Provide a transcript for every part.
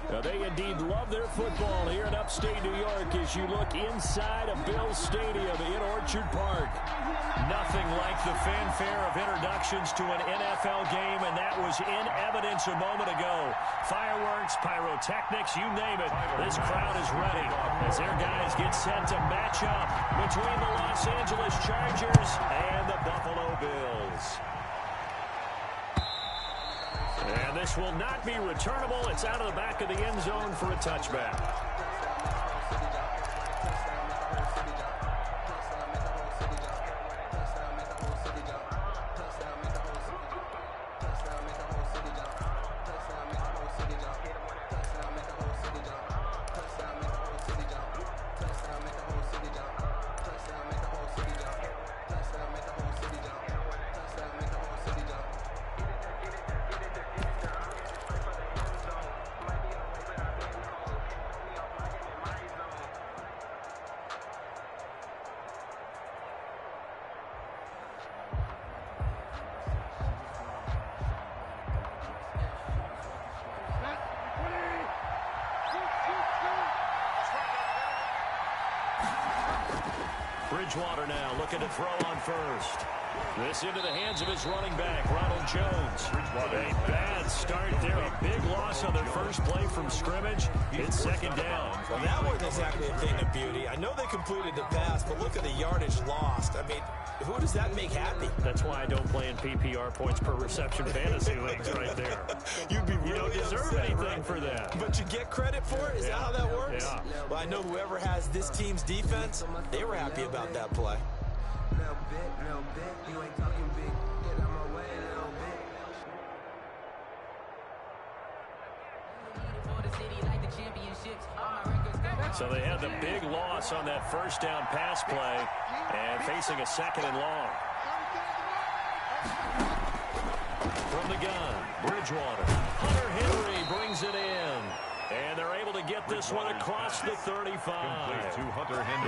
Now, they indeed love their football here in upstate New York as you look inside of Bills Stadium in Orchard Park. Nothing like the fanfare of introductions to an NFL game, and that was in evidence a moment ago. Fireworks, pyrotechnics, you name it. This crowd is ready as their guys get set to match up between the Los Angeles Chargers and the Buffalo Bills. And this will not be returnable. It's out of the back of the end zone for a touchback. Bridgewater now looking to throw on first. This into the hands of his running back, Ronald Jones. A bad start there. A big loss on their first play from scrimmage. It's second down. Well, that wasn't exactly a thing of beauty. I know they completed the pass, but look at the yardage lost. I mean, who does that make happy? That's why I don't play in PPR points per reception fantasy leagues right there. You'd be really you don't deserve upset, anything right? for that. But you get credit for it? Is that how that works? Yeah. Well, I know whoever has this team's defense, they were happy about that play. Little bit, you ain't talking big. Get out my way a little bit. So they had the big loss on that first down pass play and facing a second and long. From the gun, Bridgewater. Hunter Henry brings it in. And they're able to get this one across the 35.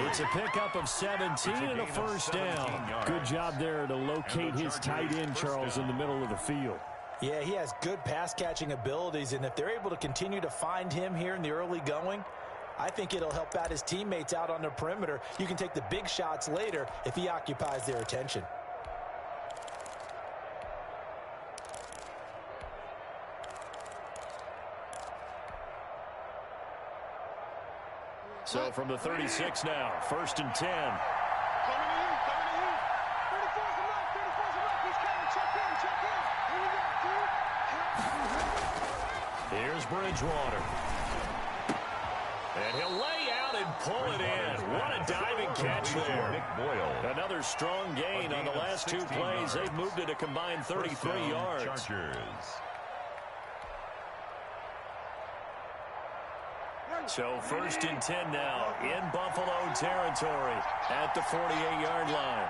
It's a pickup of 17 and a first down. Good job there to locate his tight end, Charles, in the middle of the field. Yeah, he has good pass-catching abilities, and if they're able to continue to find him here in the early going, I think it'll help out his teammates out on the perimeter. You can take the big shots later if he occupies their attention. So from the 36 now, first and 10. Here's Bridgewater. And he'll lay out and pull it in. What a diving catch there. Another strong gain on the last two plays. They've moved it a combined 33 yards. So first and 10 now in Buffalo territory at the 48-yard line.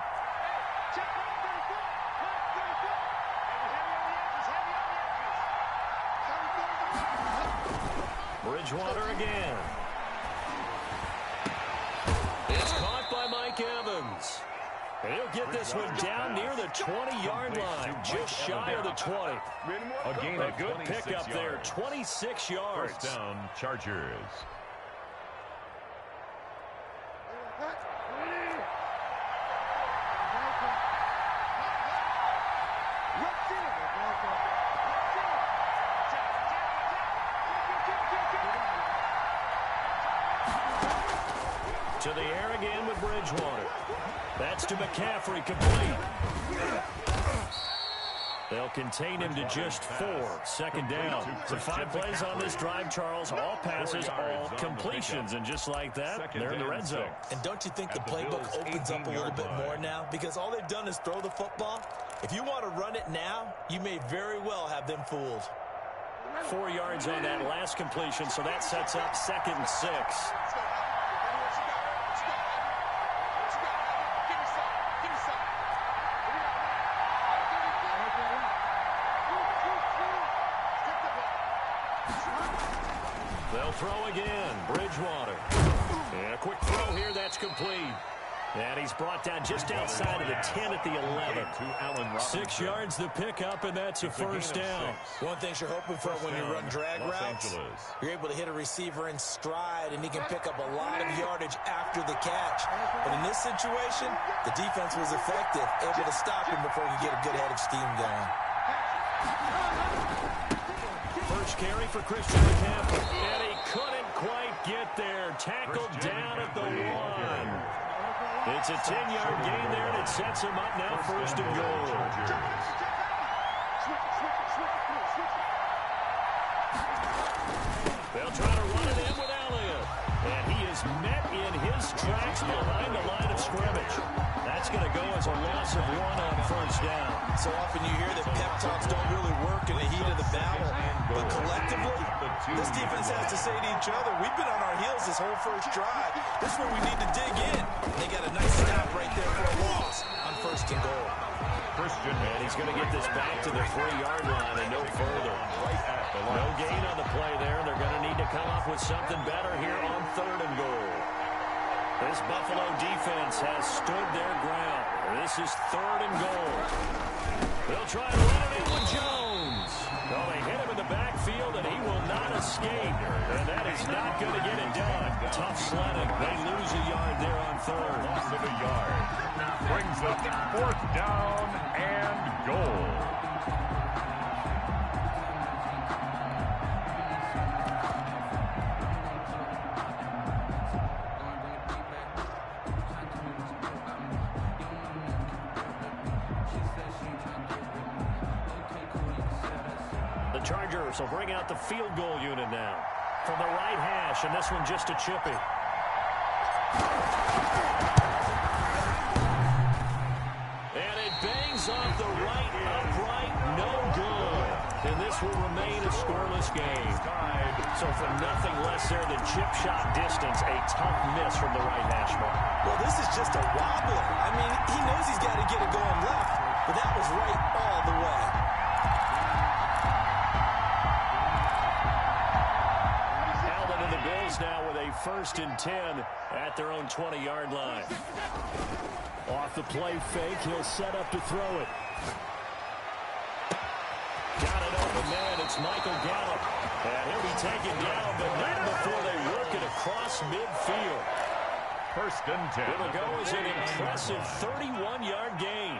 Bridgewater again. It's caught by Mike Evans. And he'll get this one down near the 20-yard line, just shy of the 20. A good pickup there, 26 yards. First down, Chargers. To the air again with Bridgewater. That's to McCaffrey, complete. They'll contain him to just 4. Second down. So 5 plays on this drive, Charles. All passes, all completions. And just like that, they're in the red zone. And don't you think the playbook opens up a little bit more now? Because all they've done is throw the football. If you want to run it now, you may very well have them fooled. 4 yards on that last completion, so that sets up second and 6. They'll throw again. Bridgewater. And a quick throw here. That's complete. And he's brought down just outside of the 10 at the 11. 6 yards the pickup, and that's a first down. One thing you're hoping for when you run drag routes, you're able to hit a receiver in stride, and he can pick up a lot of yardage after the catch. But in this situation, the defense was effective, able to stop him before he could get a good head of steam going. First carry for Christian McCaffrey, and he couldn't quite get there. Tackled down at the 1. It's a 10-yard gain there, and it sets him up now first and goal. They'll try to run it in with Elliott. And he is met in his tracks behind the line of scrimmage. That's going to go as a loss of 1 on first down. So often you hear that pep talks don't really work in the heat of the battle. But collectively, this defense has to say to each other, we've been on our heels this whole first drive. This is where we need to dig in. They got a nice stop right there for a loss on first and goal. And he's going to get this back to the 3-yard line and no further. No gain on the play there. They're going to need to come up with something better here on third and goal. This Buffalo defense has stood their ground. This is third and goal. They'll try to run it in with Jones. Well, they hit him in the backfield, and he will not escape. And that is not going to get it done. Tough sledding. They lose a yard there on third. Loss of a yard. Brings up 4th down and goal. The Chargers will bring out the field goal unit now from the right hash, and this one just a chippy. And it bangs off the right upright, no good. And this will remain a scoreless game. So for nothing less there than chip shot distance, a tough miss from the right hash mark. Well, this is just a wobbler. I mean, he knows he's got to get it going left, but that was right all the way. Now with a 1st and 10 at their own 20-yard line. Off the play fake, he'll set up to throw it. Got it open man, it's Michael Gallup. And he'll be taken down, but not before they work it across midfield. 1st and 10. It'll go as an impressive 31-yard gain.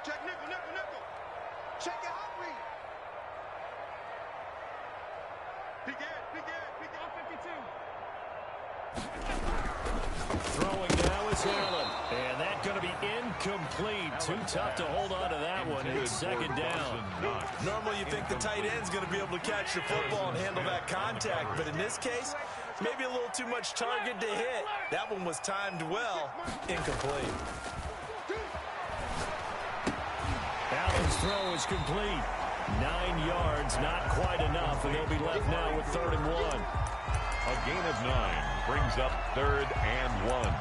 Check nickel. Check your hot read. Be good. 52. Throwing now is Allen. And that's going to be incomplete. Too tough to hold on to that one. It's 2nd down. Normally you think the tight end's going to be able to catch the football and handle that contact, but in this case, maybe a little too much target to hit. That one was timed well. Incomplete. Allen's throw is complete. 9 yards, not quite enough, and they'll be left now with 3rd and 1. A gain of 9 brings up 3rd and 1.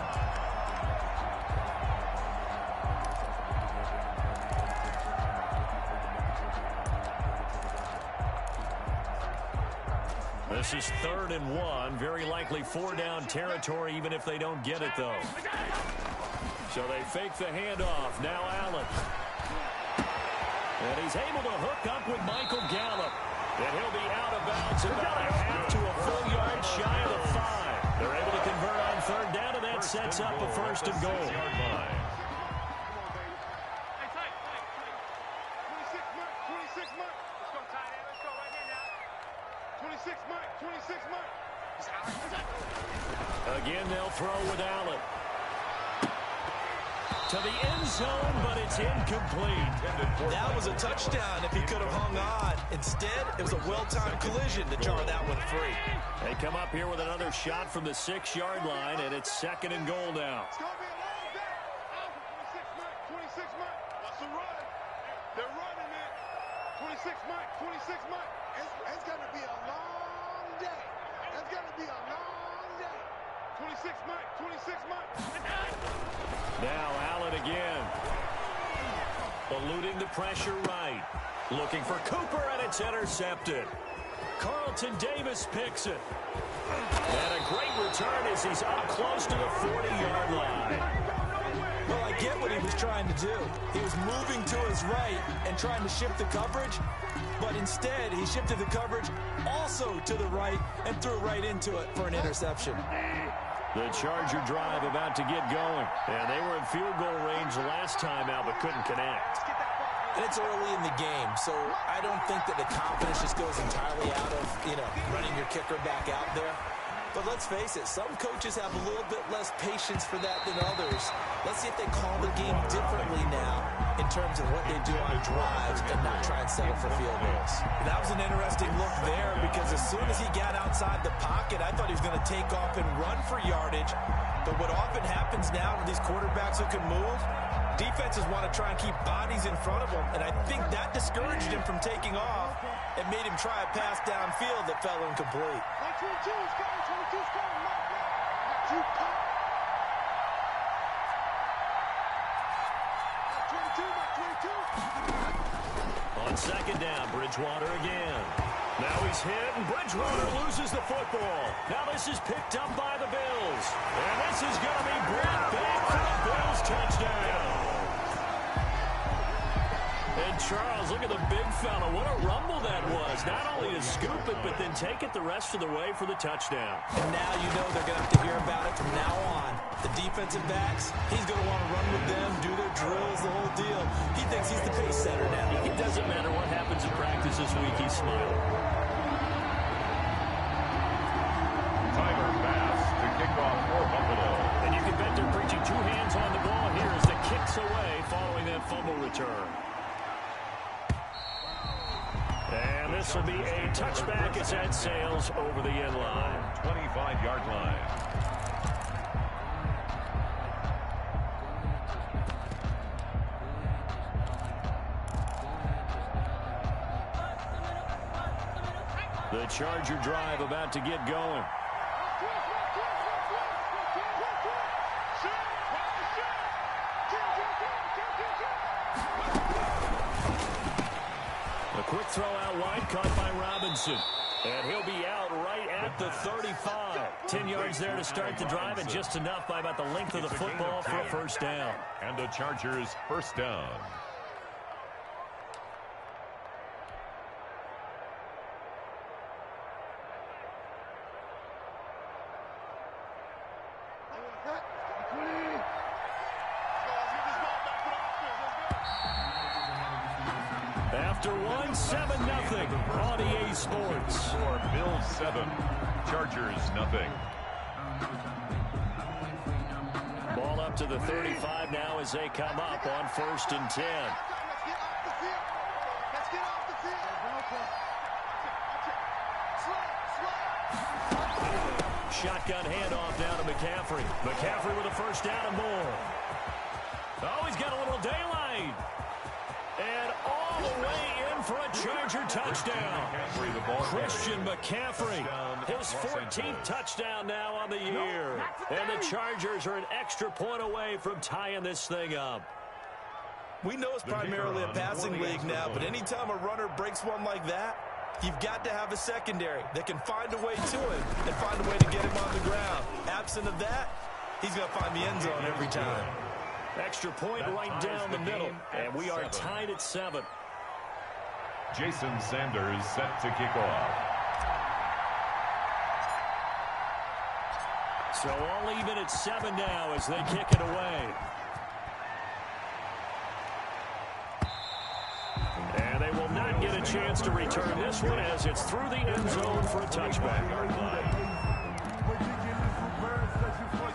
This is 3rd and 1. Very likely 4-down territory, even if they don't get it, though. So they fake the handoff. Now Allen. And he's able to hook up with Michael Gallup. And he'll be out of bounds about a half to a full yard shy of the 5. They're able to convert on 3rd down, and that sets up a 1st and goal. 26 months. Again, they'll throw with Allen. To the end zone, but it's incomplete. That was a touchdown if he could have hung on. Instead, it was a well-timed collision to jar that one free. They come up here with another shot from the 6-yard line, and it's 2nd and goal now. It's going to be a long day. 26 months. That's a run. They're running it. 26 months. It's going to be a long day. It's going to be a long day. 26 months. Now Allen again. Eluding the pressure right. Looking for Cooper, and it's intercepted. Carlton Davis picks it. And a great return as he's up close to the 40-yard line. Well, I get what he was trying to do. He was moving to his right and trying to shift the coverage, but instead he shifted the coverage also to the right and threw right into it for an interception. The Charger drive about to get going. And they were in field goal range last time out but couldn't connect. And it's early in the game, so I don't think that the confidence just goes entirely out of, running your kicker back out there. But let's face it, some coaches have a little bit less patience for that than others. Let's see if they call the game differently now in terms of what they do on drives and not try and settle for field goals. That was an interesting look there because as soon as he got outside the pocket, I thought he was going to take off and run for yardage. But what often happens now to these quarterbacks who can move, defenses want to try and keep bodies in front of them, and I think that discouraged him from taking off and made him try a pass downfield that fell incomplete. 22 is coming, 22 is coming. You cut. 22. On second down, Bridgewater again. Now he's hit, and Bridgewater loses the football. Now this is picked up by the Bills. And this is going to be brought back for the Bills touchdown. And Charles, look at the big fella. What a rumble that was. Not only to scoop it, but then take it the rest of the way for the touchdown. And now you know they're going to have to hear about it from now on. The defensive backs, he's going to want to run with them, do their drills, the whole deal. He thinks he's the pace setter now. It doesn't matter what happens in practice this week. He's smiling. Tyler Bass to kick off for Buffalo. And you can bet they're preaching two hands on the ball here as the kick's away following that fumble return. And this will be a touchback as that sails over the end line. 25-yard line. The Charger drive about to get going. A quick throw out wide, caught by Robinson. And he'll be out right at the 35. 10 yards there to start the drive, and just enough by about the length of the football for a first down. And the Chargers first down. After 7-0 on EA Sports. For Bills 7, Chargers nothing. Ball up to the 35 now as they come up on 1st and 10. Let's get off the field. Shotgun handoff down to McCaffrey. McCaffrey with a first down and more. Oh, he's got a little daylight. And all the way in for a Charger touchdown. Christian McCaffrey, his 14th touchdown now on the year. And the Chargers are an extra point away from tying this thing up. We know it's primarily a passing league now, but anytime a runner breaks one like that, you've got to have a secondary that can find a way to him and find a way to get him on the ground. Absent of that, he's going to find the end zone every time. Extra point right down the middle, and we are tied at 7. Jason Sanders set to kick off. So all even at 7 now as they kick it away. And they will not get a chance to return this one as it's through the end zone for a touchback.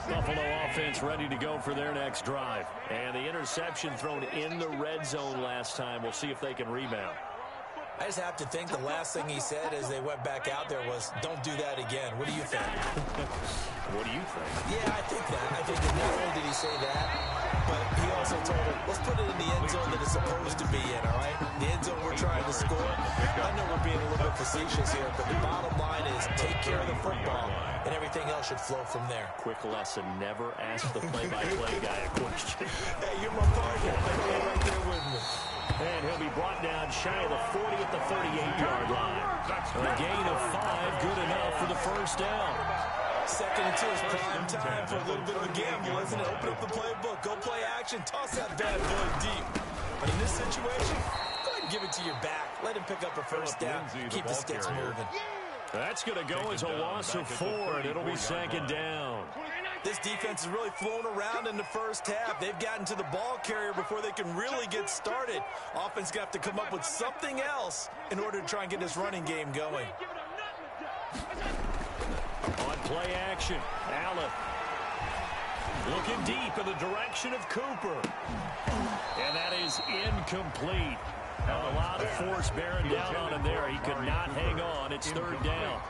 Buffalo offense ready to go for their next drive. And the interception thrown in the red zone last time. We'll see if they can rebound. I just have to think the last thing he said as they went back out there was, don't do that again. What do you think? What do you think? Yeah, I think that. I think that not only did he say that, but he also told him, let's put it in the end zone that it's supposed to be in, all right? The end zone we're trying to score. I know we're being a little bit facetious here, but the bottom line is take care of the football, and everything else should flow from there. Quick lesson, never ask the play-by-play guy a question. Hey, you're my partner. Play right there with me. And he'll be brought down shy of the 40 at the 38-yard line. A gain of 5, good enough for the first down. Second and 2 is prime time for a little bit of a gamble, isn't it? Open up the playbook, go play action, toss that bad boy deep. But in this situation, go ahead and give it to your back. Let him pick up a first down. Keep the sticks moving. That's going to go as a loss of 4, and it'll be second down. This defense is really flown around in the first half. They've gotten to the ball carrier before they can really get started. Offense going to have to come up with something else in order to try and get this running game going. On play action, Allen looking deep in the direction of Cooper. And that is incomplete. A lot of force bearing down on him there. He could not hang on. It's third down.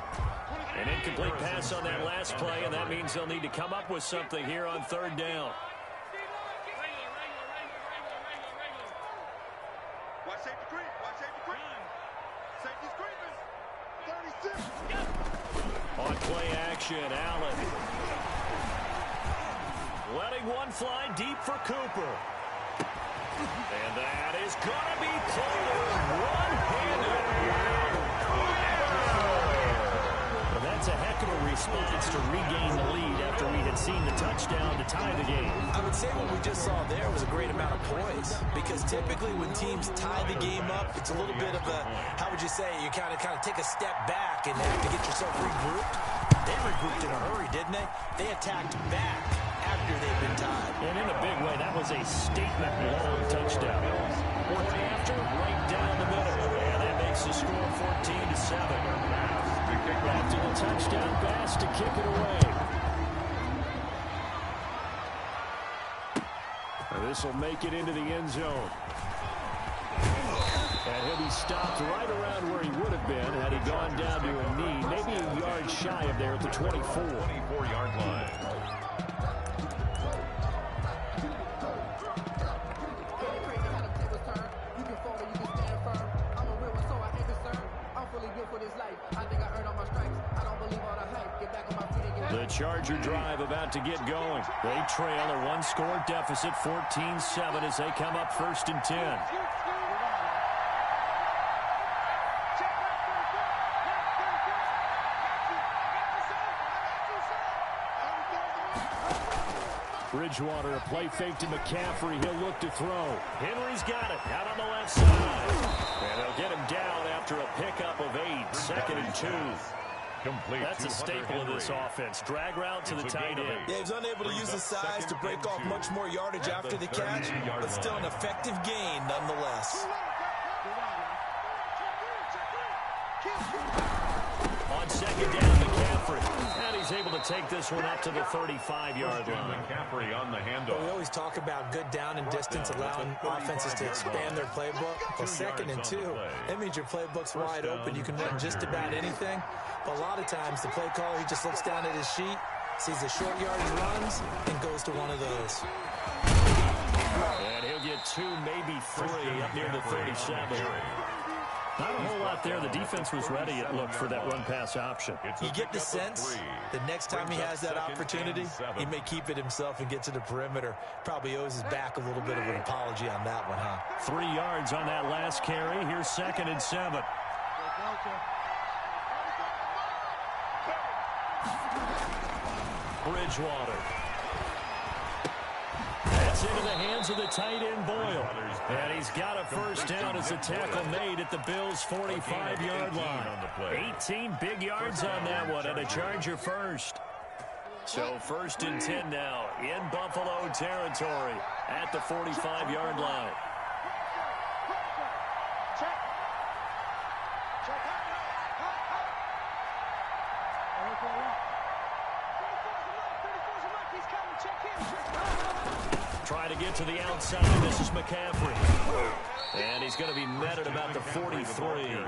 An incomplete pass on that last play, and that means they'll need to come up with something here on third down. Watch safety creep. Watch safety creep. Safety's creeping. 36. On play action, Allen letting one fly deep for Cooper. And that is going to be cleared one-handed. Well, that's a heck of a response to regain the lead after we had seen the touchdown to tie the game. I would say what we just saw there was a great amount of poise, because typically when teams tie the game up, it's a little bit of a, how would you say, you kind of take a step back and have to get yourself regrouped. They regrouped in a hurry, didn't they? They attacked back after they've been tied. And in a big way, that was a statement-long touchdown. Right after, right down the middle. And that makes the score 14-7. After the touchdown pass to kick it away. This will make it into the end zone. And he'll be stopped right around where he would have been had he gone down to a knee, maybe a yard shy of there at the 24. 24-yard line. The Charger drive about to get going. They trail a one-score deficit, 14-7, as they come up 1st and 10. Bridgewater, a play fake to McCaffrey. He'll look to throw. Henry's got it out on the left side. And they'll get him down after a pickup of 8. 2nd and 2. Complete. That's a staple of this offense. Drag route to the tight end. Yeah, he's unable to use his size to break off much more yardage after the catch, but still an effective gain nonetheless. On 2nd down, McCaffrey. And he's able to take this one up to the 35-yard line. McCaffrey on the handoff. We always talk about good down and distance, allowing offenses to expand their playbook. Well, 2nd and 2, that means your playbook's wide open. You can run just about anything. But a lot of times, the play caller, he just looks down at his sheet, sees the short yardage runs, and goes to one of those. And he'll get 2, maybe 3 up near the 37. Not a whole lot there. The defense was ready, it looked, for that run-pass option. You get the sense the next time he has that opportunity, he may keep it himself and get to the perimeter. Probably owes his back a little bit of an apology on that one, huh? 3 yards on that last carry. Here's 2nd and 7. Bridgewater. That's into the hands of the tight end, Boyle. And he's got a first down as a tackle made at the Bills' 45-yard line. 18 big yards on that one, and a Charger first. So 1st and 10 now in Buffalo territory at the 45-yard line. Try to get to the outside. This is McCaffrey. And he's going to be met at about the 43.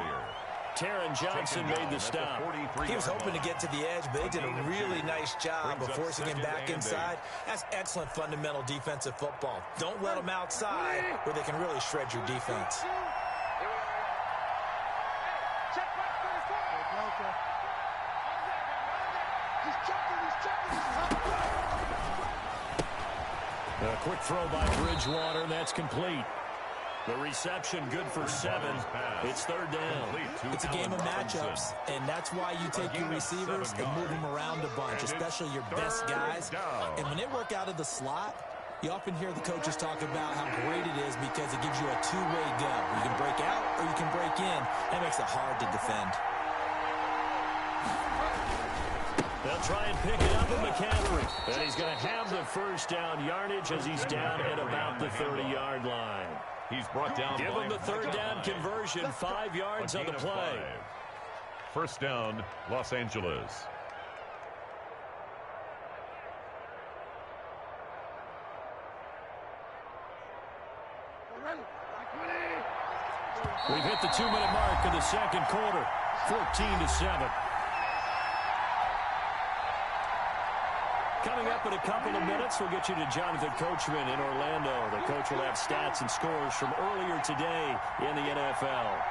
Taron Johnson made the stop. He was hoping to get to the edge, but they did a really nice job of forcing him back inside. That's excellent fundamental defensive football. Don't let them outside where they can really shred your defense. A quick throw by Bridgewater, and that's complete. The reception good for 7. It's third down. It's a game of matchups, and that's why you take your receivers and move them around a bunch, especially your best guys. And when they work out of the slot, you often hear the coaches talk about how great it is because it gives you a two-way go. You can break out or you can break in. That makes it hard to defend. They'll try and pick it up in McCaffrey. And he's going to have the first down yardage as he's down at about the 30-yard line. He's brought down. Give him the third down conversion, 5 yards on the play. First down, Los Angeles. We've hit the 2-minute mark of the second quarter, 14-7. Coming up in a couple of minutes, we'll get you to Jonathan Coachman in Orlando. The coach will have stats and scores from earlier today in the NFL.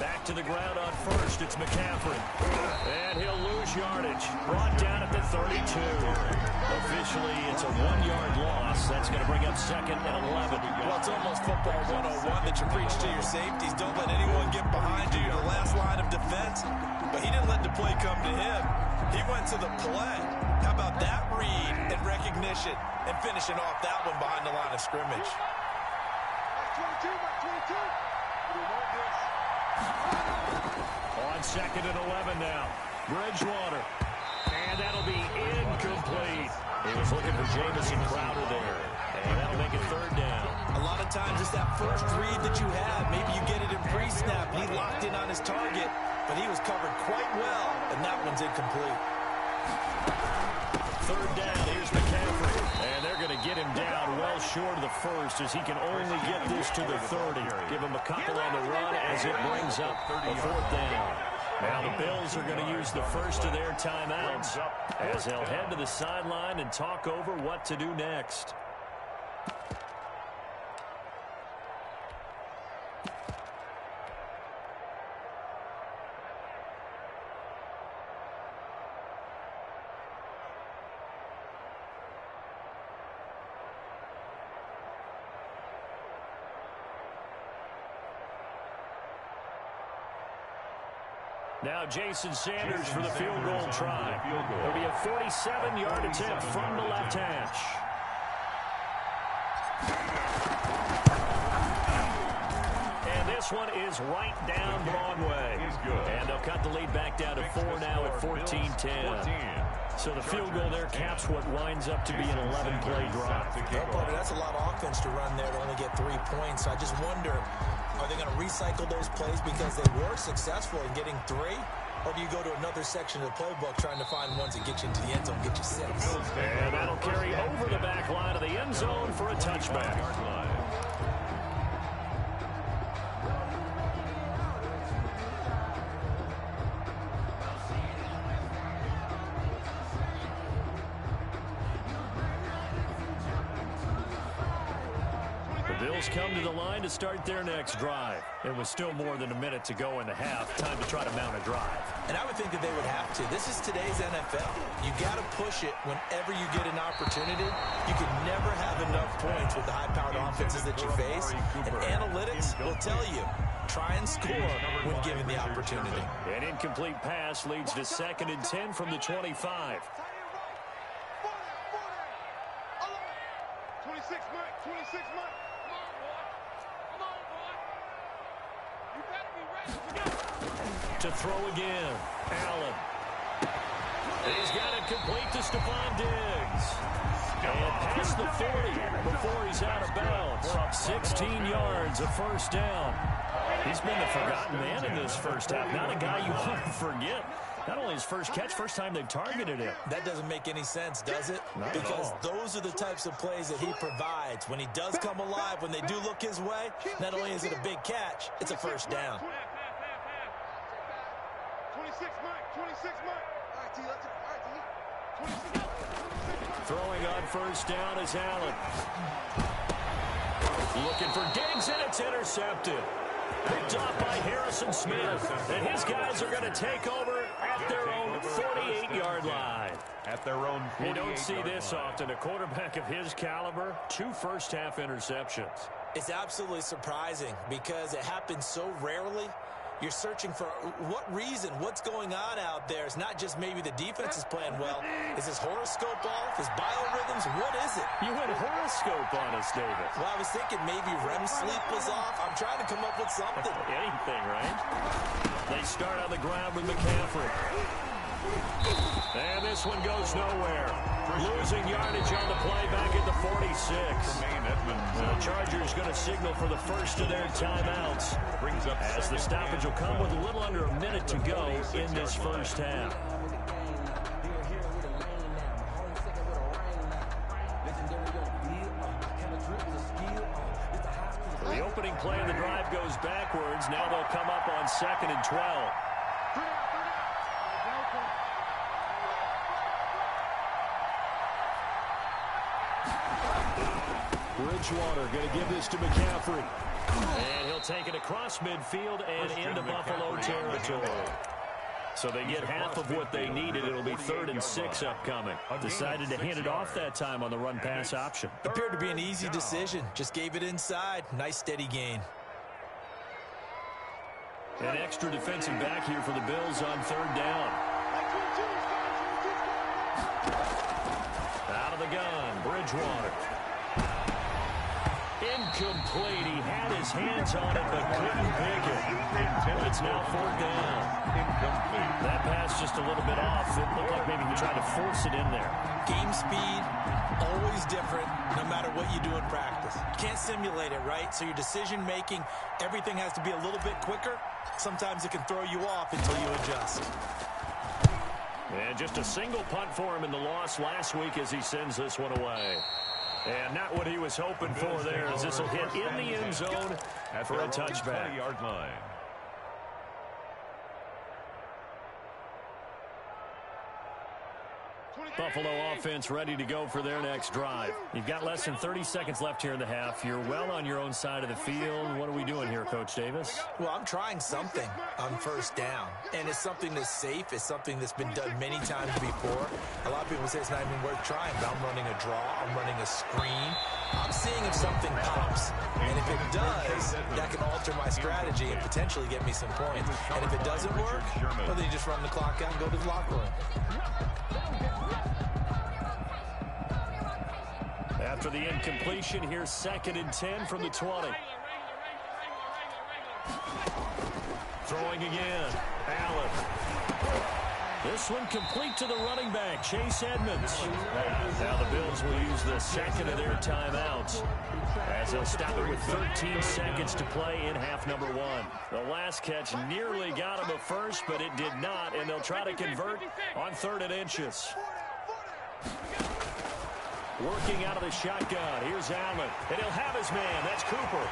Back to the ground on first, it's McCaffrey. And he'll lose yardage. Brought down at the 32. Officially, it's a 1-yard loss. That's going to bring up second and 11. Well, it's almost football 101 that you preach to your safeties. Don't let anyone get behind you. You're the last line of defense. But he didn't let the play come to him. He went to the play. How about that read and recognition and finishing off that one behind the line of scrimmage? 22, 22. On second and 11 now. Bridgewater. And that'll be incomplete. He was looking for Jamison Crowder there. And that'll make it third down. A lot of times it's that first read that you have. Maybe you get it in pre-snap. He locked in on his target, but he was covered quite well, and that one's incomplete. Third down, here's McCaffrey. And they're going to get him down well short of the first as he can only get this to the 30. Give him a couple on the run as it brings up a fourth down. Now the Bills are going to use the first of their timeouts as they'll head to the sideline and talk over what to do next. Now Jason Sanders for the field goal try. It'll be a 47-yard attempt from the left hash. And this one is right down Broadway. And they'll cut the lead back down to 4 now at 14-10. So the field goal there caps what winds up to be an 11-play drive. That's a lot of offense to run there to only get 3 points. I just wonder, are they going to recycle those plays because they were successful in getting 3? Or do you go to another section of the playbook trying to find ones that get you into the end zone and get you 6? And that'll carry over the back line of the end zone for a touchback. Bills come to the line to start their next drive. It was still more than a minute to go in the half. Time to try to mount a drive. And I would think that they would have to. This is today's NFL. You got to push it whenever you get an opportunity. You can never have enough points with the high-powered offenses that you face. And analytics will tell you, try and score when given the opportunity. An incomplete pass leads to 2nd and 10 from the 25. 26 Mike, 26 Mike. To throw again. Allen. He's got it complete to Stephon Diggs. And past the 40 before he's out of bounds. 16 yards, a first down. He's been the forgotten man in this first half. Not a guy you want to forget. Not only his first catch, first time they've targeted him. That doesn't make any sense, does it? Not because those are the types of plays that he provides. When he does come alive, when they do look his way, not only is it a big catch, it's a first down. 26 Mike, 26 Mike. All right, T, let's go. All right, T. 26. Throwing on first down is Allen. Looking for Diggs, and it's intercepted. Picked off by Harrison Smith. And his guys are going to take over at their own 48-yard line. At their own 48-yard line. You don't see this often. A quarterback of his caliber, 2 first-half interceptions. It's absolutely surprising because it happens so rarely. You're searching for what reason, what's going on out there. It's not just maybe the defense is playing well. Is his horoscope off? His biorhythms? What is it? You went horoscope on us, David. Well, I was thinking maybe REM sleep was off. I'm trying to come up with something. Anything, right? They start on the ground with McCaffrey. And this one goes nowhere. Losing yardage on the play back at the 46. The Chargers going to signal for the first of their timeouts. Brings up as the stoppage will come with a little under a minute to go in this first half. The opening play of the drive goes backwards. Now they'll come up on 2nd and 12. Bridgewater going to give this to McCaffrey. And he'll take it across midfield and into Buffalo territory. So they get half of what they needed. It'll be 3rd and 6 upcoming. Decided to hand it off that time on the run-pass option. Appeared to be an easy decision. Just gave it inside. Nice steady gain. An extra defensive back here for the Bills on 3rd down. Out of the gun, Bridgewater. Incomplete. He had his hands on it, but couldn't pick it. It's now 4th down. Incomplete. That pass just a little bit off. It looked like maybe he tried to force it in there. Game speed, always different, no matter what you do in practice. You can't simulate it, right? So your decision-making, everything has to be a little bit quicker. Sometimes it can throw you off until you adjust. And just a single punt for him in the loss last week as he sends this one away. And not what he was hoping for there, as this will hit in the end zone for a touchback. 20-yard line. Buffalo offense ready to go for their next drive. You've got less than 30 seconds left here in the half. You're well on your own side of the field. What are we doing here, Coach Davis? Well, I'm trying something on 1st down. And it's something that's safe. It's something that's been done many times before. A lot of people say it's not even worth trying, but I'm running a draw. I'm running a screen. I'm seeing if something pops. And if it does, that can alter my strategy and potentially get me some points. And if it doesn't work, well, then you just run the clock out and go to the locker room. After the incompletion, here's 2nd and 10 from the 20. Throwing again. Allen. This one complete to the running back, Chase Edmonds. Now the Bills will use the 2nd of their timeouts as they'll stop it with 13 seconds to play in half number 1. The last catch nearly got him a first, but it did not, and they'll try to convert on 3rd and inches. Working out of the shotgun. Here's Allen. And he'll have his man. That's Cooper.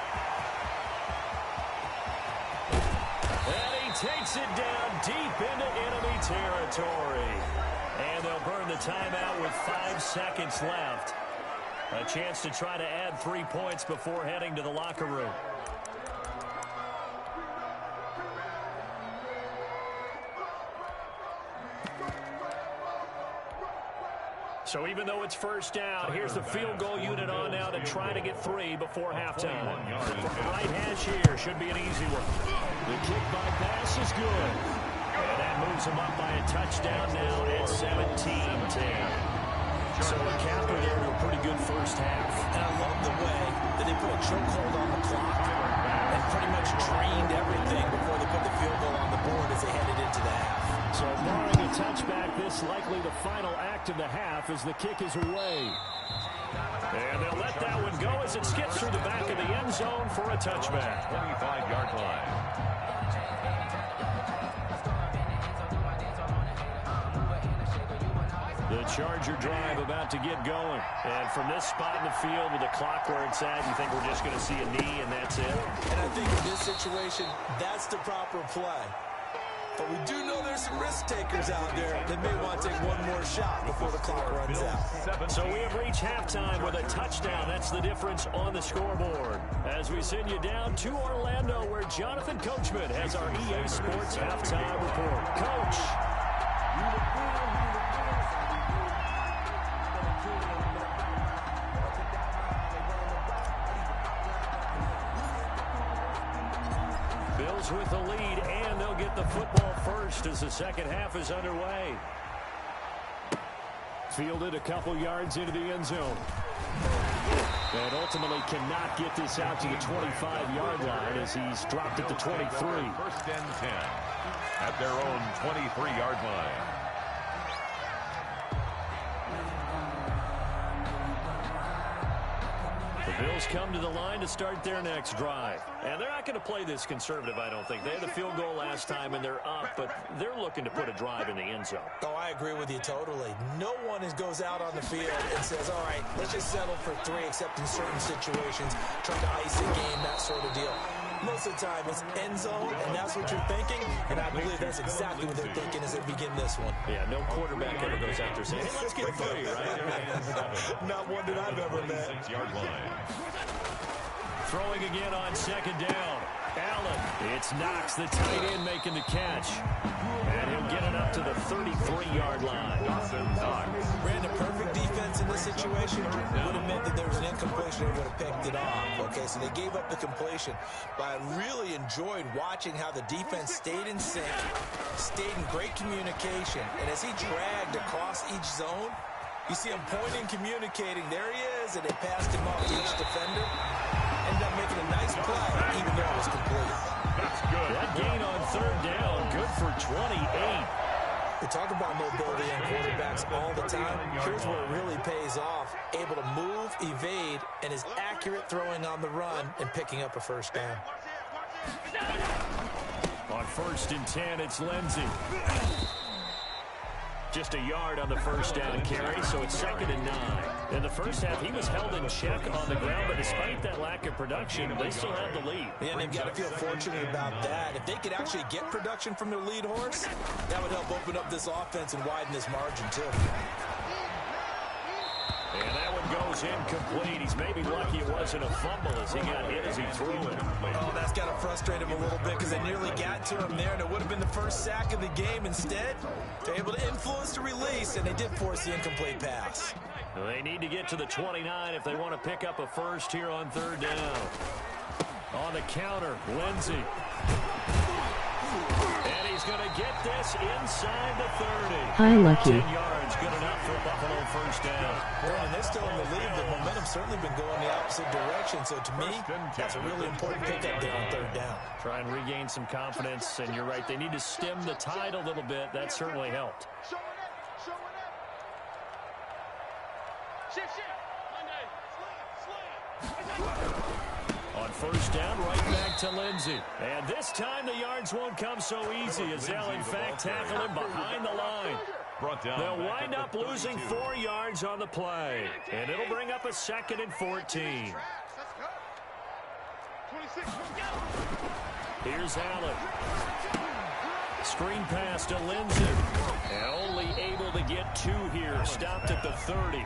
And he takes it down deep into enemy territory. And they'll burn the timeout with 5 seconds left. A chance to try to add 3 points before heading to the locker room. So even though it's 1st down, here's the field goal unit on now to try to get 3 before halftime. The right hash here should be an easy one. The kick by pass is good. And that moves them up by a touchdown now at 17-10. So a capper there to a pretty good first half. And I love the way that they put a chokehold on the clock and pretty much drained everything before they put the field goal on the board as they headed into the half. So barring a touchback, this likely the final act of the half as the kick is away. And they'll let that one go as it skips through the back of the end zone for a touchback. 25-yard line. The Charger drive about to get going. And from this spot in the field with the clock where it's at, you think we're just going to see a knee and that's it? And I think in this situation, that's the proper play. But we do know there's risk takers out there that may want to take one more shot before the clock runs out. So we have reached halftime with a touchdown. That's the difference on the scoreboard. As we send you down to Orlando, where Jonathan Coachman has our EA Sports halftime report. Coach. Bills with the lead, and they'll get the football first as the second half is underway. Fielded a couple yards into the end zone. And ultimately cannot get this out to the 25-yard line as he's dropped at the 23. First and 10 at their own 23-yard line. The Bills come to the line to start their next drive. And they're not going to play this conservative, I don't think. They had the field goal last time, and they're up, but they're looking to put a drive in the end zone. Oh, I agree with you totally. No one goes out on the field and says, all right, let's just settle for 3, except in certain situations, trying to ice a game, that sort of deal. Most of the time, it's end zone, and that's what you're thinking, and I believe that's exactly what they're thinking as they begin this one. Yeah, no quarterback ever goes out there saying, hey, let's get 3, right? Not one that I've ever met. 6-yard line. Throwing again on second down. Allen. It's Knox, the tight end, making the catch. And he'll get it up to the 33-yard line. Ran a perfect defense in this situation. Would have meant that there was an incompletion and would have picked it off. Okay, so they gave up the completion. But I really enjoyed watching how the defense stayed in sync, stayed in great communication. And as he dragged across each zone, you see him pointing, communicating. There he is, and they passed him off to each defender. Ended up making a nice play, even though it was complete. That's good. That gain on third down, good for 28. We talk about mobility in quarterbacks all the time. Here's where it really pays off. Able to move, evade, and is accurate throwing on the run and picking up a first down. On first and 10, it's Lindsey. Just a yard on the first down carry, so it's second and 9. In the first half, he was held in check on the ground, but despite that lack of production, they still have the lead. Yeah, and they've got to feel fortunate about that. If they could actually get production from their lead horse, that would help open up this offense and widen this margin, too. And that one goes incomplete. He's maybe lucky it wasn't a fumble as he got hit as he threw it. Oh, that's got to frustrate him a little bit because they nearly got to him there, and it would have been the first sack of the game. Instead, they're able to influence the release, and they did force the incomplete pass. They need to get to the 29 if they want to pick up a first here on third down. On the counter, Lindsey. And he's going to get this inside the 30. Hi, Lucky. 10 yards, good enough for a Buffalo first down. Well, and they're still in the lead. The momentum's certainly been going the opposite direction. So to me, that's a really important pickup there on third down. Try and regain some confidence, and you're right. They need to stem the tide a little bit. That certainly helped. On first down, right back to Lindsey. And this time the yards won't come so easy as they'll in fact tackle him behind the line. They'll wind up losing 4 yards on the play. And it'll bring up a second and 14. Here's Allen. Screen pass to Lindsey. And only able to get 2 here. Stopped at the 30.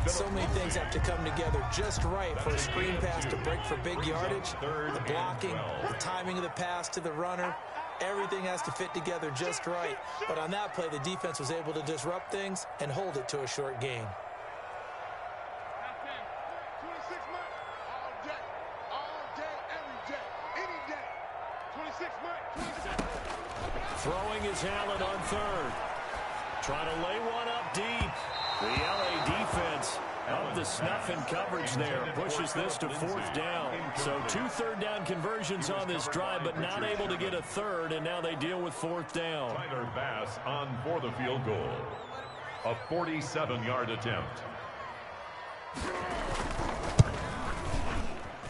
So many things have to come together just right for a screen pass to break for big yardage. The blocking, the timing of the pass to the runner. Everything has to fit together just right. But on that play, the defense was able to disrupt things and hold it to a short gain. Throwing is Allen on third. Trying to lay one up deep. The LA defense up the snuff in coverage there. Pushes this to fourth down. So 2 third-down conversions on this drive, but not able to get a third, and now they deal with fourth down. Tyler Bass on for the field goal. A 47-yard attempt.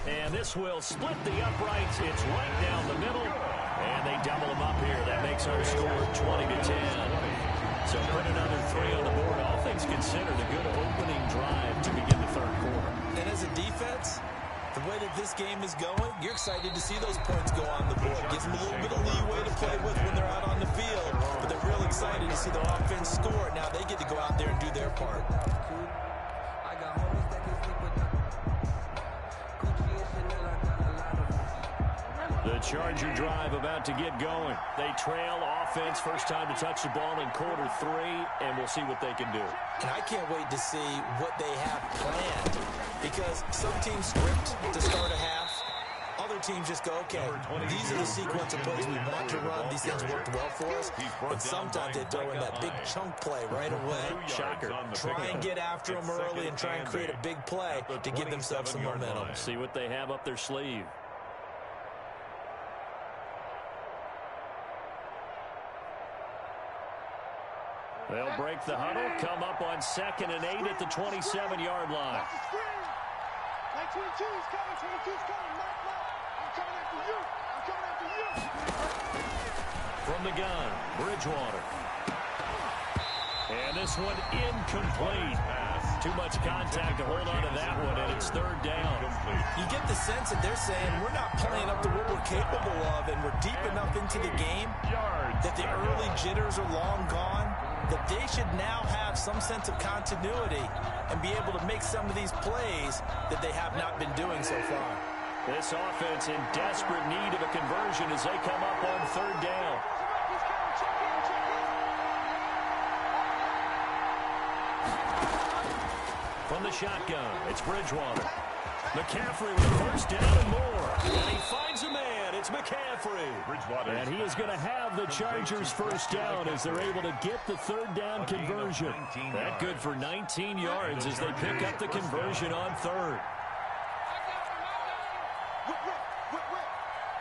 And this will split the uprights. It's right down the middle. And they double them up here. That makes our score 20-10. So put another 3 on the board. All things considered, a good opening drive to begin the third quarter. And as a defense, the way that this game is going, you're excited to see those points go on the board. Gives them a little bit of leeway to play with when they're out on the field. But they're excited to see the offense score. Now they get to go out there and do their part. I got homies that can sleep with Gucci and Chanel. I got a lot of them. The Charger drive about to get going. They trail offense, first time to touch the ball in quarter 3, and we'll see what they can do. And I can't wait to see what they have planned, because some teams script to start a half. Other teams just go, okay, these are the sequence of plays we want to run. These things worked well for us. And sometimes they throw in that big chunk play right away. Shocker. Try and get after them early and try and create a big play to give themselves some momentum. See what they have up their sleeve. They'll break the huddle, come up on 2nd and 8 at the 27-yard line. Watch the screen. 22 is coming. 22 is coming. Mike, I'm coming after you. I'm coming after you. From the gun, Bridgewater. And this one incomplete. Too much contact to hold on to that one, and it's 3rd down. You get the sense that they're saying we're not playing up to what we're capable of, and we're deep enough into the game that the early jitters are long gone, that they should now have some sense of continuity and be able to make some of these plays that they have not been doing so far. This offense in desperate need of a conversion as they come up on 3rd down. From the shotgun, it's Bridgewater. McCaffrey with first down and more. And he finds a man. It's McCaffrey. And he is going to have the Chargers first down as they're able to get the 3rd down conversion. That good for 19 yards as they pick up the conversion on 3rd.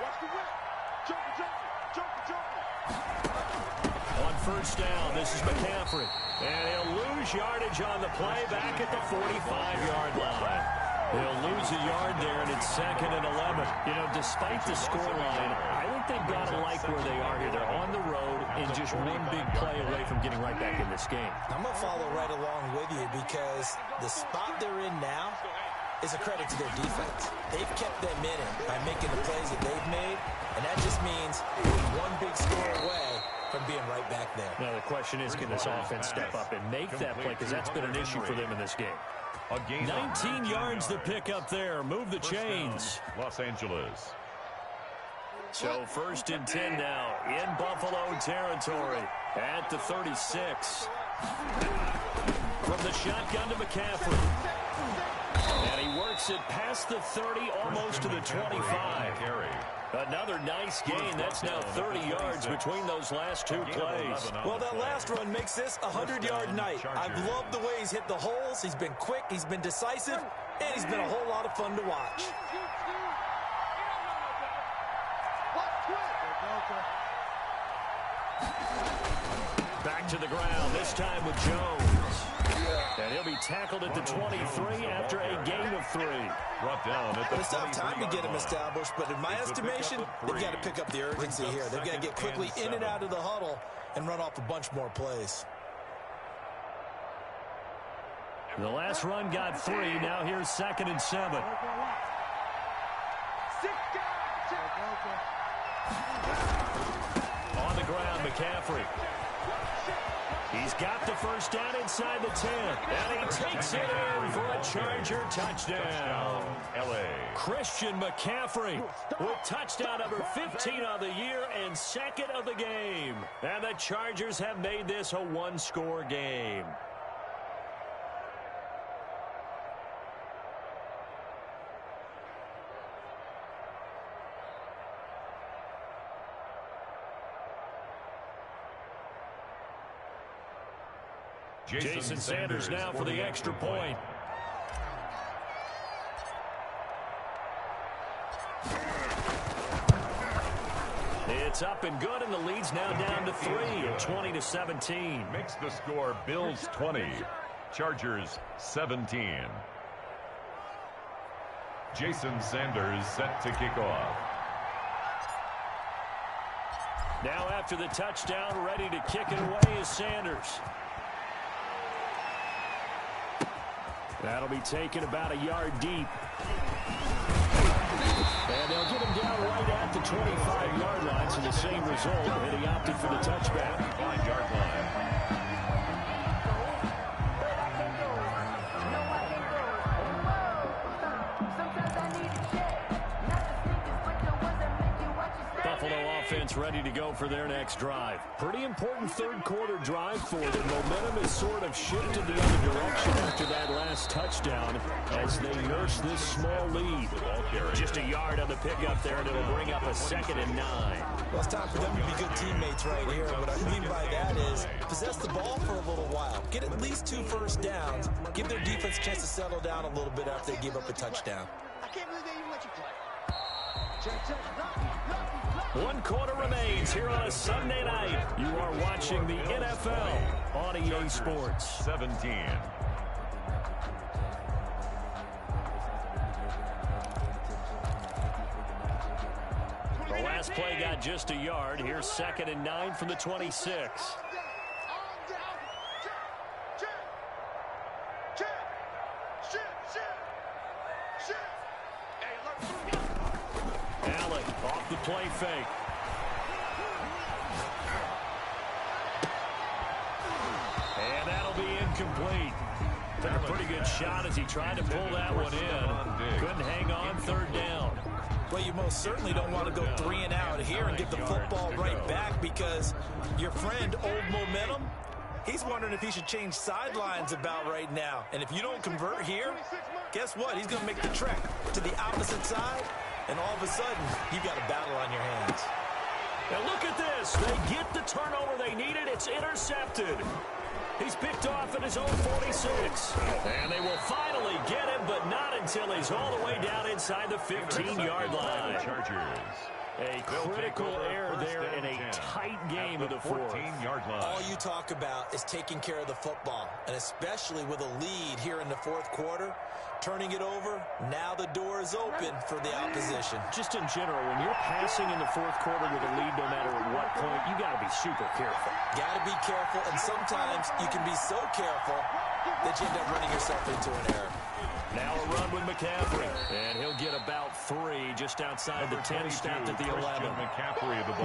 Watch the whip. Joker. On first down, this is McCaffrey. And he'll lose yardage on the play back at the 45-yard line. They'll lose a yard there, and it's 2nd and 11. You know, despite the scoreline, I think they've got to like where they are here. They're on the road and just one big play away from getting right back in this game. I'm going to follow right along with you, because the spot they're in now is a credit to their defense. They've kept them in it by making the plays that they've made, and that just means one big score away from being right back there. Now, the question is, can this offense step up and make that play, because that's been an issue for them in this game. 19 yards to pick up there. Move the chains. Los Angeles. So 1st and 10 now in Buffalo territory at the 36. From the shotgun to McCaffrey. And he works it past the 30, almost to the 25. Another nice gain. That's now 30 yards between those last 2 plays. Well, that last run makes this a 100-yard night. I've loved the way he's hit the holes. He's been quick, he's been decisive, and he's been a whole lot of fun to watch. Back to the ground, this time with Jones. And he'll be tackled at the 23 after a gain of 3. Brought down at the It's not time to get him established, but in my estimation, they've got to pick up the urgency here. They've got to get quickly in and out of the huddle and run off a bunch more plays. The last run got 3. Now here's 2nd and 7. On the ground, McCaffrey. He's got the first down inside the 10. And he takes it in for a Charger touchdown. L.A. Christian McCaffrey with touchdown number 15 of the year and 2nd of the game. And the Chargers have made this a 1-score game. Jason Sanders now for the extra point. It's up and good, and the lead's now down to 3 at 20-17. Makes the score Bills 20, Chargers 17. Jason Sanders set to kick off. Now after the touchdown, ready to kick it away is Sanders. That'll be taken about a yard deep. And they'll get him down right at the 25-yard line, so the same result, and he opted for the touchback. 5-yard line. gets ready to go for their next drive. Pretty important third quarter drive for them. Momentum has sort of shifted the other direction after that last touchdown as they nurse this small lead. Just a yard on the pickup there, and it'll bring up a 2nd and 9. Well, it's time for them to be good teammates right here. What I mean by that is possess the ball for a little while. Get at least 2 first downs. Give their defense a chance to settle down a little bit after they give up a touchdown. I can't believe they even let you play. 1 quarter remains here on a Sunday night. You are watching the NFL on EA Sports. 17. The last play got just a yard. Here's 2nd and 9 from the 26. Allen off the play fake. And that'll be incomplete. Took a pretty good shot as he tried to pull that one in. Couldn't hang on 3rd down. Well, you most certainly don't want to go 3 and out here and get the football right back because your friend, Old Momentum, he's wondering if he should change sidelines about right now. And if you don't convert here, guess what? He's going to make the trek to the opposite side, and all of a sudden, you've got a battle on your hands. And look at this. They get the turnover they needed. It's intercepted. He's picked off at his own 46. And they will finally get him, but not until he's all the way down inside the 15-yard line. A critical error there in a tight game of the 14-yard line. All you talk about is taking care of the football, and especially with a lead here in the 4th quarter, turning it over, now the door is open for the opposition. Just in general, when you're passing in the 4th quarter with a lead, no matter at what point, you got to be super careful. Got to be careful, and sometimes you can be so careful that you end up running yourself into an error. Now a run with McCaffrey, and he'll get about 3 just outside the 10, stopped at the 11.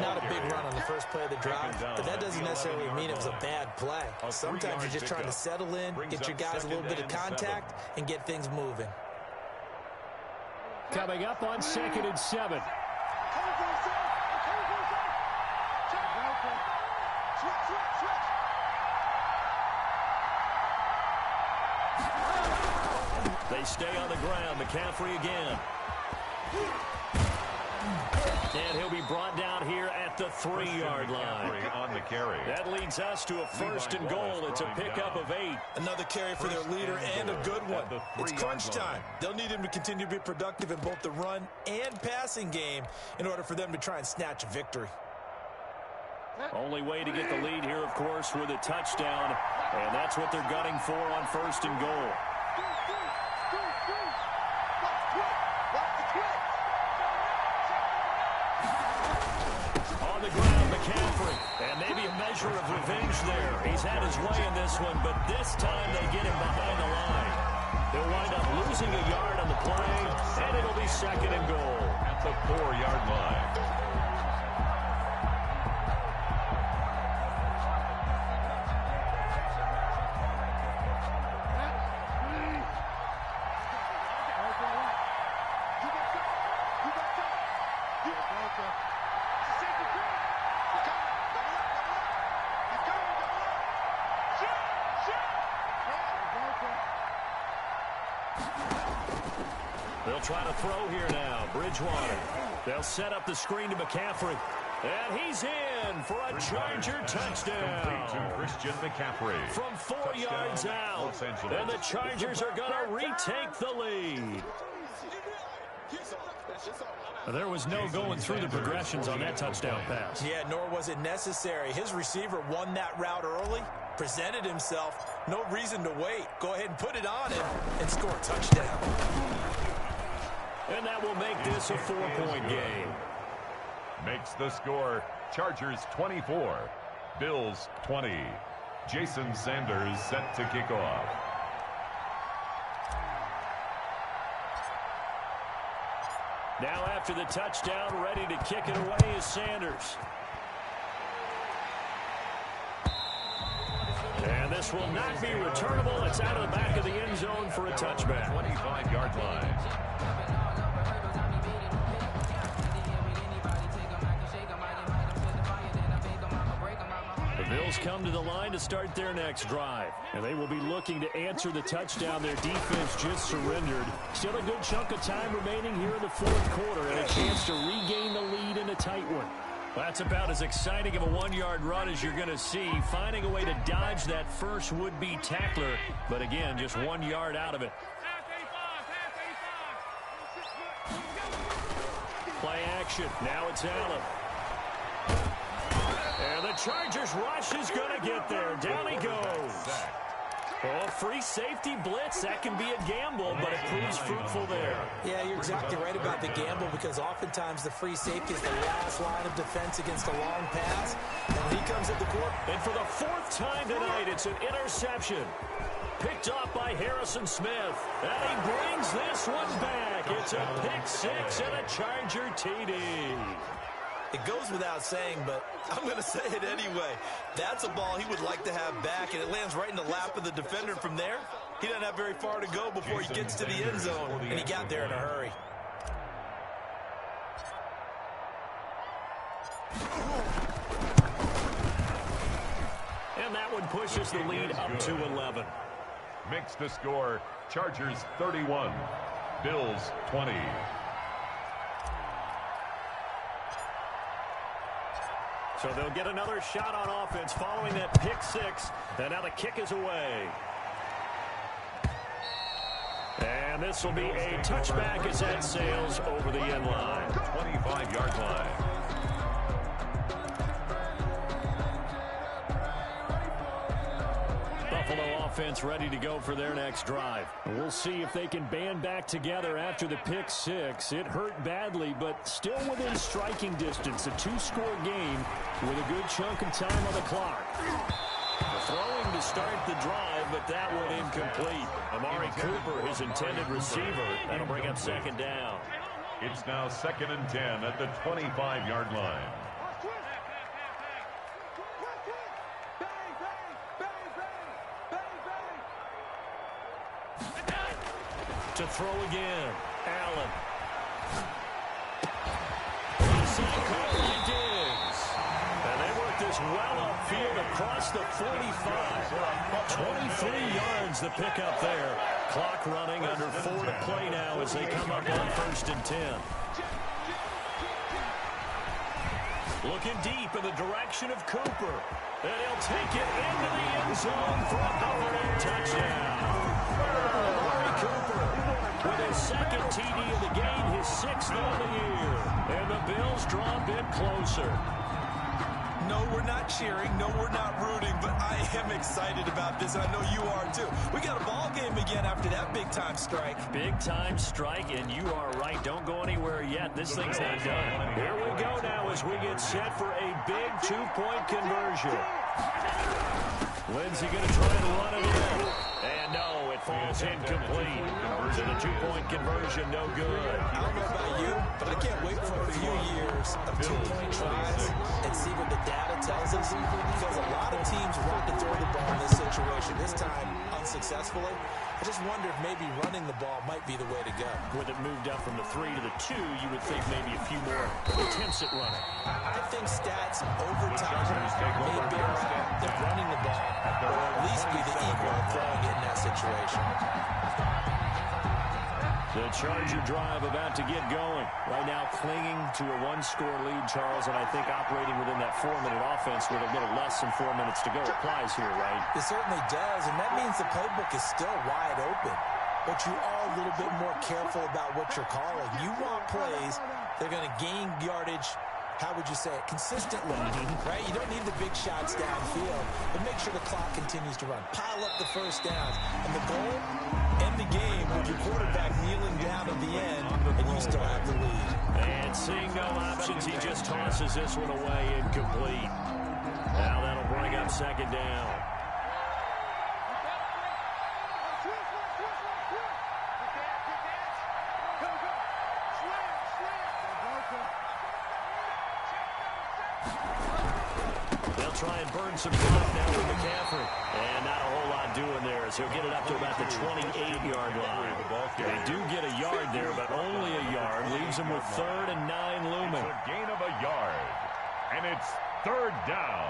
Not a big run on the first play of the drive, but that doesn't necessarily mean it was a bad play. Sometimes you're just trying to settle in, get your guys a little bit of contact, and get things moving. Coming up on 2nd and 7. They stay on the ground. McCaffrey again. And he'll be brought down here at the 3-yard line. On the carry. That leads us to a 1st and goal. It's a pickup of 8. Another carry for their leader and a good one. It's crunch time. They'll need him to continue to be productive in both the run and passing game in order for them to try and snatch a victory. Only way to get the lead here, of course, with a touchdown. And that's what they're gunning for on 1st and goal. On the ground, McCaffrey. And maybe a measure of revenge there. He's had his way in this one, but this time they get him behind the line. They'll wind up losing a yard on the play, and it'll be 2nd and goal. At the 4-yard line. They'll try to throw here now. Bridgewater. They'll set up the screen to McCaffrey. And he's in for a Charger touchdown. To Christian McCaffrey. From 4 yards out. And the Chargers are going to retake the lead. There was no going through the progressions on that touchdown pass. Yeah, nor was it necessary. His receiver won that route early, presented himself. No reason to wait. Go ahead and put it on him and score a touchdown. And that will make this a 4-point game. Makes the score Chargers 24, Bills 20. Jason Sanders set to kick off. Now after the touchdown, ready to kick it away is Sanders. And this will not be returnable. It's out of the back of the end zone for a touchback. 25-yard line. Bills come to the line to start their next drive. And they will be looking to answer the touchdown their defense just surrendered. Still a good chunk of time remaining here in the fourth quarter and a chance to regain the lead in a tight one. That's about as exciting of a one-yard run as you're going to see. Finding a way to dodge that first would-be tackler. But again, just 1 yard out of it. Play action. Now it's Allen. And the Chargers rush is going to get there. Down he goes. Oh, free safety blitz. That can be a gamble, but it proves fruitful there. Yeah, you're exactly right about the gamble because oftentimes the free safety is the last line of defense against a long pass. And when he comes at the court. And for the fourth time tonight, it's an interception. Picked off by Harrison Smith. And he brings this one back. It's a pick six and a Charger TD. It goes without saying, but I'm going to say it anyway. That's a ball he would like to have back, and it lands right in the lap of the defender from there. He doesn't have very far to go before he gets to the end zone, and he got there in a hurry. And that one pushes the lead up to 11. Makes the score Chargers 31, Bills 20. So they'll get another shot on offense following that pick six. And now the kick is away. And this will be a touchback as that sails over the end line. 25-yard line. Buffalo offense ready to go for their next drive. We'll see if they can band back together after the pick six. It hurt badly, but still within striking distance. A two-score game with a good chunk of time on the clock. Throwing to start the drive, but that one incomplete. Amari Cooper, his intended receiver. That'll bring up second down. It's now 2nd and 10 at the 25-yard line. To throw again, Allen. Diggs. And they work this well upfield across the 45. 23 yards the pickup there. Clock running under 4 to play now as they come up on 1st and 10. Looking deep in the direction of Cooper. And he'll take it into the end zone for a power touchdown. Amari Cooper with his second TD of the game, his 6th of the year. And the Bills draw a bit closer. No, we're not cheering. No, we're not rooting, but I am excited about this, and I know you are too. We got a ball game again after that big-time strike. Big-time strike, and you are right. Don't go anywhere yet. This thing's not done. Here we go now as we get set for a big two-point conversion. Lindsey going to try to run it in. And no, it falls incomplete. So the two-point conversion, no good. I don't know about you, but I can't wait for a few years of two-point tries and see what the data tells us. Because a lot of teams want to throw the ball in this situation. This time, unsuccessfully. I just wonder if maybe running the ball might be the way to go. With it moved up from the 3 to the 2, you would think maybe a few more attempts at running. I think stats over time may bear out that running the ball will at least be the equal of throwing it in that situation. The Charger drive about to get going. Right now clinging to a one-score lead, Charles, and I think operating within that 4-minute offense with a little less than 4 minutes to go applies here, right? It certainly does, and that means the playbook is still wide open. But you are a little bit more careful about what you're calling. You want plays that are going to gain yardage, how would you say it, consistently, right? You don't need the big shots downfield, but make sure the clock continues to run. Pile up the first downs. And the goal, end the game with your quarterback kneeling down at the end, and you still have the lead. And seeing no options, he just tosses this one away incomplete. Now that'll bring up second down. Try and burn some clock now with McCaffrey. And not a whole lot doing there as he'll get it up to about the 28-yard line. They do get a yard there, but only a yard. Leaves them with 3rd and 9 looming. It's a gain of a yard. And it's 3rd down.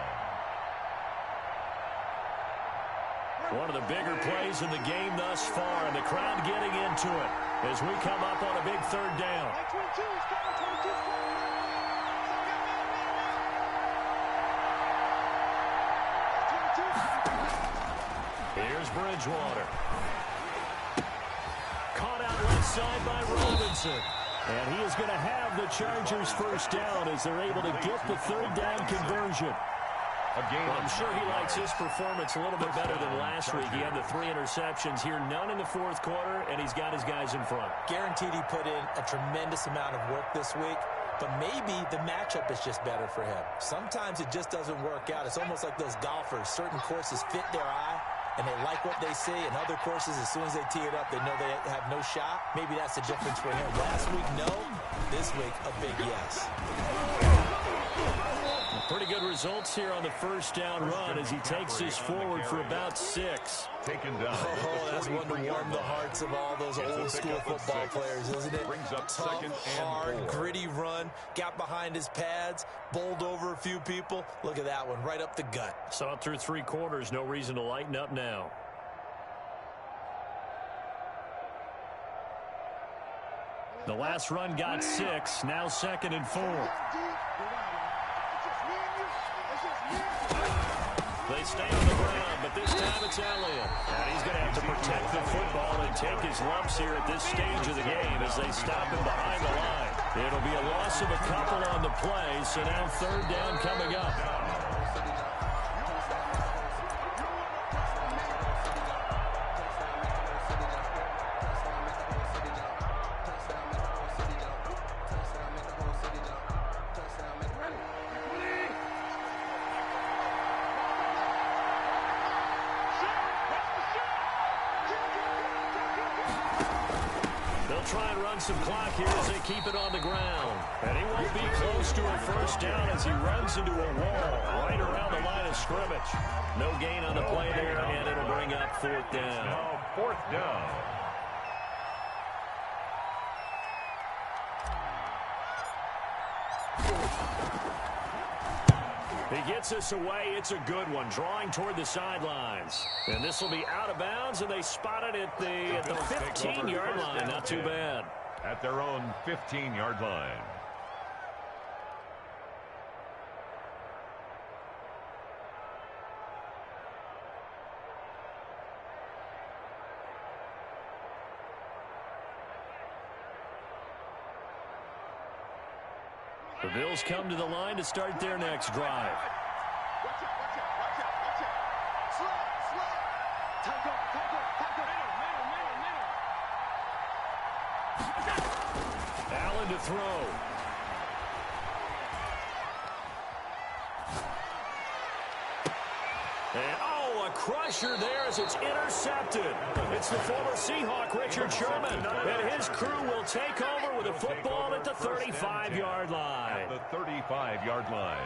One of the bigger plays in the game thus far, and the crowd getting into it as we come up on a big third down. Here's Bridgewater. Caught out left side by Robinson. And he is going to have the Chargers first down as they're able to get the third down conversion. Well, I'm sure he likes his performance a little bit better than last week. He had the 3 interceptions here, none in the fourth quarter, and he's got his guys in front. Guaranteed he put in a tremendous amount of work this week, but maybe the matchup is just better for him. Sometimes it just doesn't work out. It's almost like those golfers. Certain courses fit their eye, and they like what they see, and other courses, as soon as they tee it up, they know they have no shot. Maybe that's the difference for him. Last week, no. This week, a big yes. Pretty good results here on the first down run as he takes this forward for about 6. Taken down. Oh, that's one to warm the hearts of all those old school football players, isn't it? Brings up Tough, second and hard, 4. gritty run, got behind his pads, bowled over a few people. Look at that one, right up the gut. Saw it through 3 quarters, no reason to lighten up now. The last run got 6, now 2nd and 4. They stay on the ground, but this time it's Elliott. And he's going to have to protect the football and take his lumps here at this stage of the game as they stop him behind the line. It'll be a loss of a couple on the play, so now third down coming up. Try and run some clock here as they keep it on the ground. And he won't be close to a first down as he runs into a wall right around the line of scrimmage. No gain on the play there, and it'll bring up 4th down. Now 4th down. He gets us away. It's a good one, drawing toward the sidelines. And this will be out of bounds, and they spot it at the 15-yard line. Not too bad. At their own 15-yard line. The Bills come to the line to start their next drive. Allen to throw. And, a crusher there as it's intercepted. It's the former Seahawk, Richard Sherman, and his crew will take over with a football at the 35-yard line. At the 35-yard line.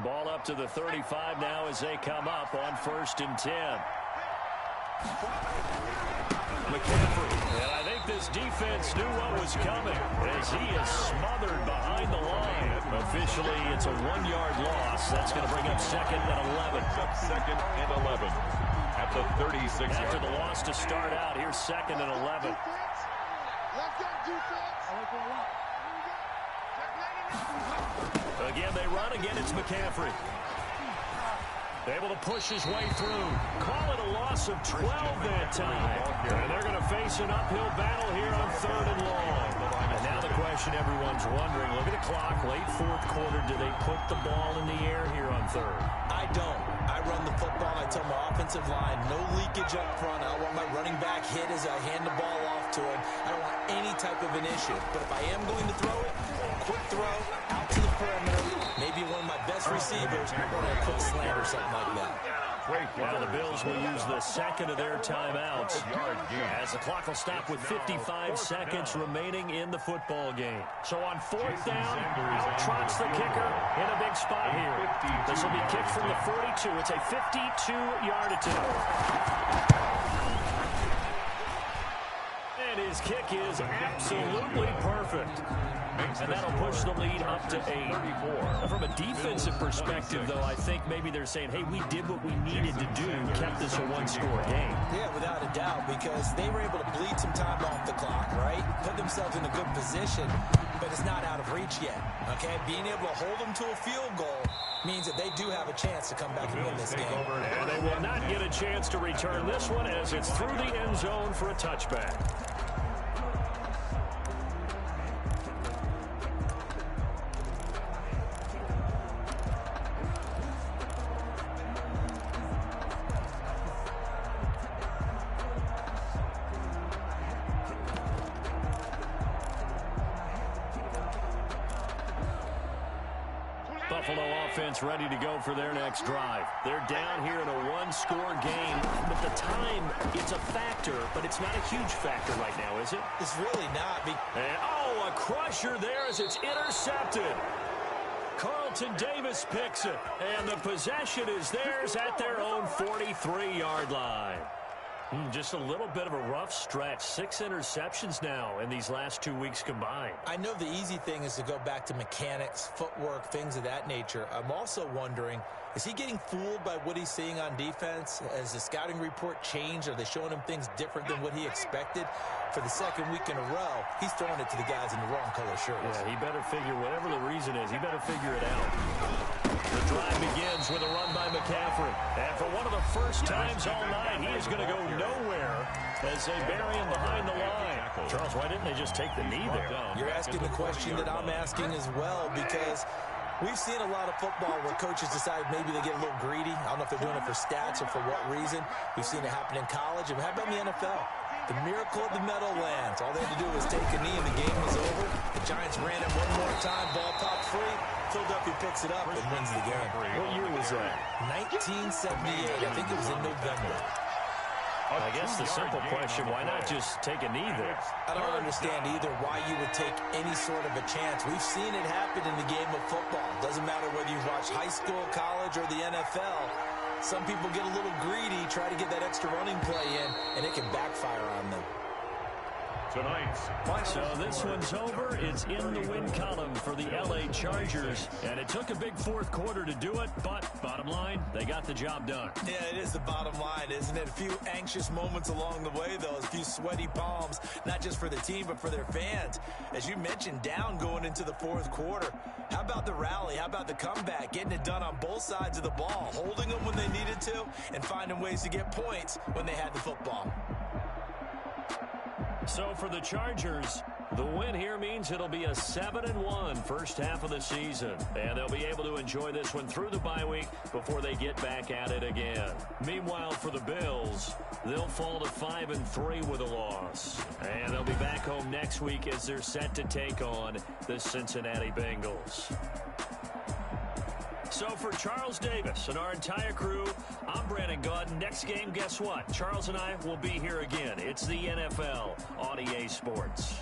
Ball up to the 35 now as they come up on 1st and 10. McCaffrey. And I think this defense knew what was coming as he is smothered behind the line. Officially, it's a 1-yard loss. That's going to bring up 2nd and 11. Up 2nd and 11 at the 36. After the loss to start out, here's 2nd and 11. Again, they run. Again, it's McCaffrey. Able to push his way through. Call it a loss of 12 that time. And they're going to face an uphill battle here on 3rd and long. And now the question everyone's wondering, look at the clock, late 4th quarter, do they put the ball in the air here on 3rd? I don't. I run the football. I tell my offensive line, no leakage up front. I don't want my running back hit as I hand the ball off to him. I don't want any type of an issue. But if I am going to throw it, quick throw, out to the perimeter, maybe one of my best receivers, or a quick slant or something like that. Well, the Bills will use the second of their timeouts as the clock will stop with 55 seconds remaining in the football game. So on fourth down, out trots the kicker in a big spot here. This will be kicked from the 42. It's a 52-yard attempt. And his kick is absolutely perfect. And that'll push the lead up to 8. From a defensive perspective, though, I think maybe they're saying, hey, we did what we needed to do, kept this a one-score game. Yeah, without a doubt, because they were able to bleed some time off the clock, right? Put themselves in a good position, but it's not out of reach yet, okay? Being able to hold them to a field goal means that they do have a chance to come back and win this game. And they will not get a chance to return this one as it's through the end zone for a touchback. Buffalo offense ready to go for their next drive. They're down here in a one-score game, but the time, it's a factor, but it's not a huge factor right now, is it? It's really not. And, oh, a crusher there as it's intercepted. Carlton Davis picks it, and the possession is theirs at their own 43-yard line. Just a little bit of a rough stretch. 6 interceptions now in these last 2 weeks combined. I know the easy thing is to go back to mechanics, footwork, things of that nature. I'm also wondering, is he getting fooled by what he's seeing on defense? Has the scouting report changed? Are they showing him things different than what he expected? For the second week in a row, he's throwing it to the guys in the wrong color shirts. Yeah, he better figure, whatever the reason is, he better figure it out. The drive begins with a run by McCaffrey. And for one of the first times all night, he is going to go nowhere as they bury him behind the line. Charles, why didn't they just take the knee there? You're asking the question that I'm asking as well, because we've seen a lot of football where coaches decide maybe they get a little greedy. I don't know if they're doing it for stats or for what reason. We've seen it happen in college. And how about in the NFL? The miracle of the Meadowlands. All they had to do was take a knee and the game was over. The Giants ran it one more time. Ball popped free. Philadelphia picks it up and wins the game. What year was that? 1978. I think it was in November. I guess the simple question, why not just take a knee there? I don't understand either why you would take any sort of a chance. We've seen it happen in the game of football. Doesn't matter whether you've watched high school, college, or the NFL. Some people get a little greedy, try to get that extra running play in, and it can backfire on them. So this one's over. It's in the win column for the LA Chargers. And it took a big fourth quarter to do it, but bottom line, they got the job done. Yeah, it is the bottom line, isn't it? A few anxious moments along the way, though. A few sweaty palms, not just for the team, but for their fans. As you mentioned, down going into the fourth quarter. How about the rally? How about the comeback? Getting it done on both sides of the ball, holding them when they needed to, and finding ways to get points when they had the football. So for the Chargers, the win here means it'll be a 7-1 first half of the season. And they'll be able to enjoy this one through the bye week before they get back at it again. Meanwhile, for the Bills, they'll fall to 5-3 with a loss. And they'll be back home next week as they're set to take on the Cincinnati Bengals. So for Charles Davis and our entire crew, I'm Brandon Gaudin. Next game, guess what? Charles and I will be here again. It's the NFL on EA Sports.